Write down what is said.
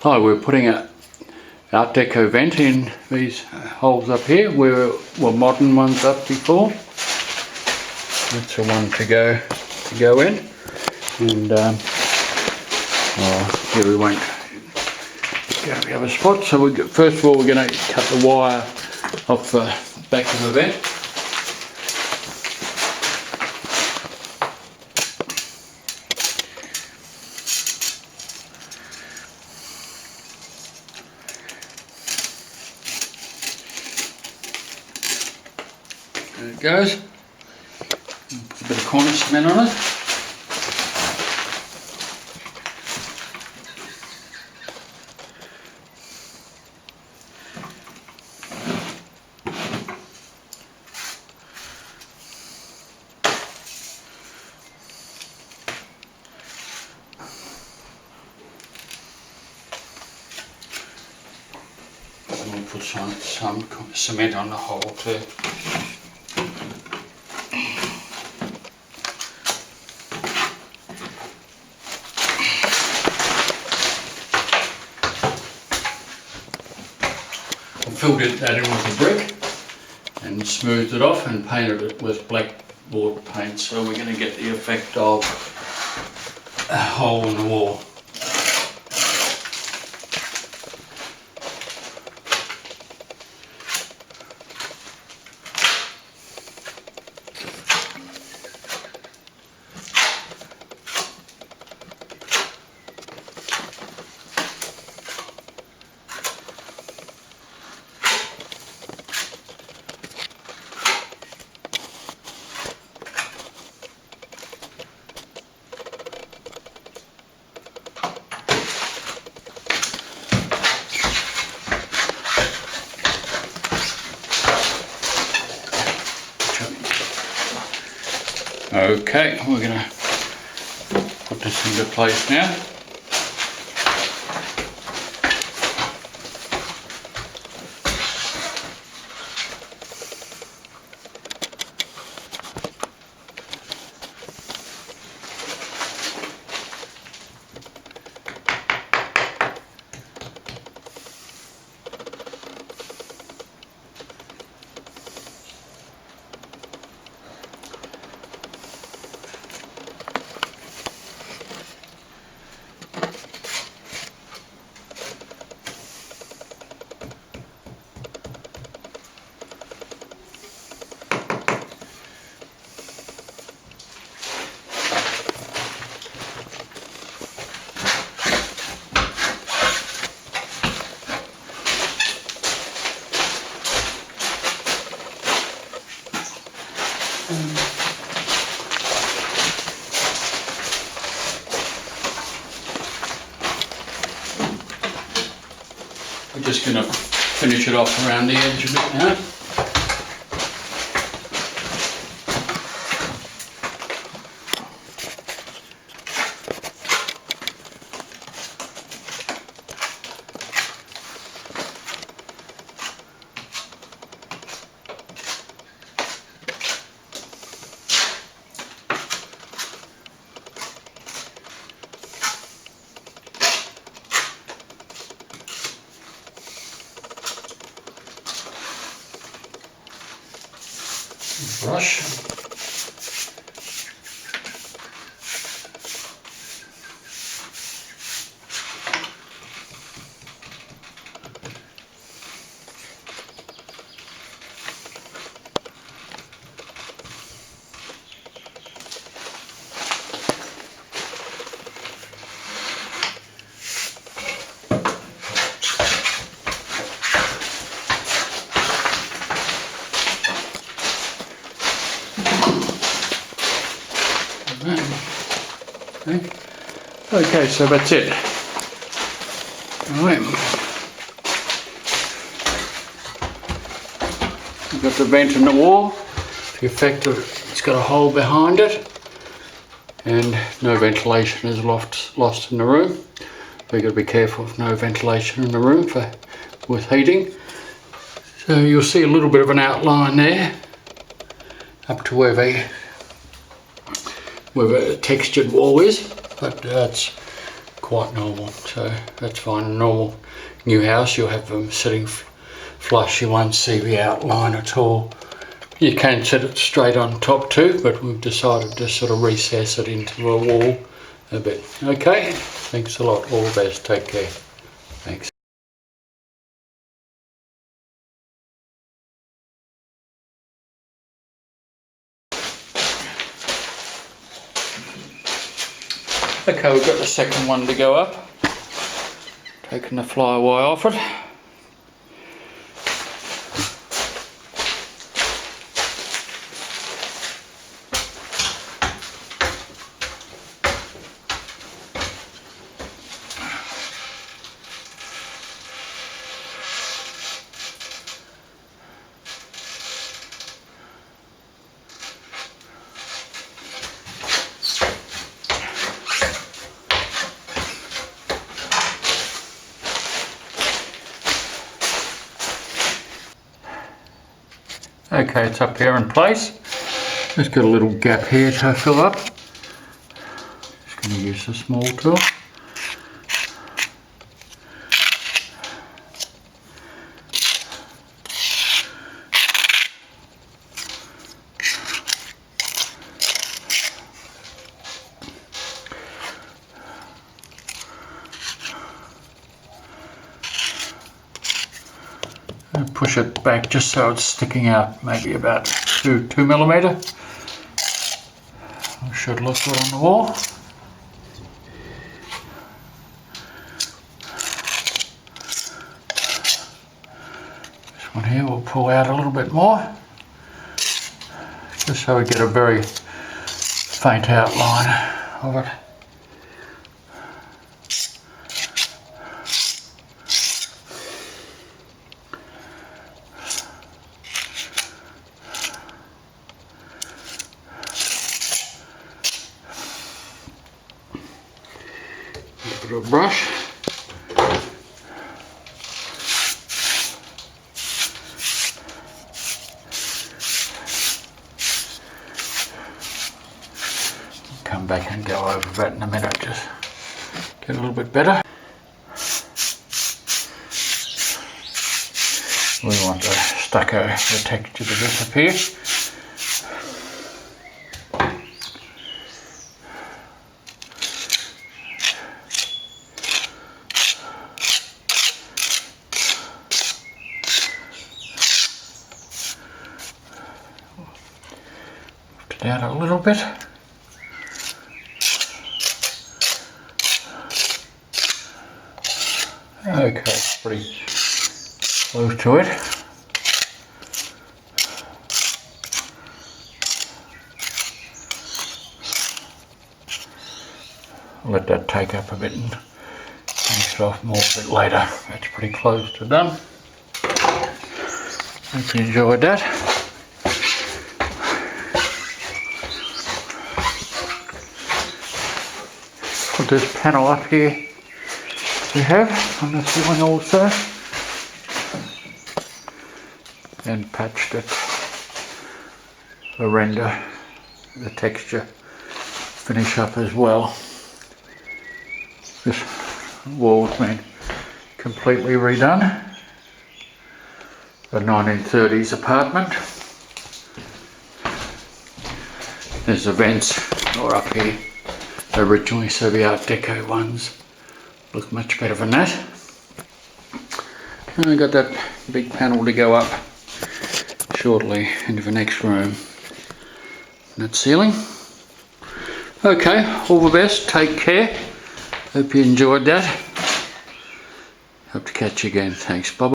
Hi, we're putting a Art Deco vent in these holes up here where were modern ones up before. That's the one to go in, and here we won't go to the other spot. So first of all we're going to cut the wire off the back of the vent. There it goes. Put a bit of Cornice cement on it. And we'll put some cement on the hole too. Filled that in with a brick and smoothed it off and painted it with blackboard paint, so we're going to get the effect of a hole in the wall. Okay, we're going to put this into place now. We're just going to finish it off around the edge a bit now. Brush. Okay, so that's it. Alright. We've got the vent in the wall. The effect of it's got a hole behind it and no ventilation is lost in the room. We've got to be careful of no ventilation in the room with heating. So you'll see a little bit of an outline there up to where the textured wall is, but it's quite normal, so that's fine. Normal new house, you'll have them sitting flush, you won't see the outline at all. You can set it straight on top too, but we've decided to sort of recess it into a wall a bit. Okay, thanks a lot, all the best, take care, thanks. Okay, we've got the second one to go up. Taking the flyaway off it. Okay, it's up here in place. Just got a little gap here to fill up. Just going to use the small tool. And push it back just so it's sticking out, maybe about 2 millimeter. Should look good on the wall. This one here we'll pull out a little bit more, just so we get a very faint outline of it. A bit of brush. Come back and go over that in a minute, just get a little bit better. We want the stucco, the texture to disappear. Down a little bit. Okay, pretty close to it. I'll let that take up a bit and finish it off more a bit later. That's pretty close to done. Hope you enjoyed that. Put this panel up here we have on the ceiling also, and patched it to render the texture finish up as well. This wall's been completely redone. A 1930s apartment. There's the vents are up here originally, so the Art Deco ones look much better than that. And I got that big panel to go up shortly into the next room. That ceiling. Okay, all the best, take care. Hope you enjoyed that. Hope to catch you again. Thanks, bye bye.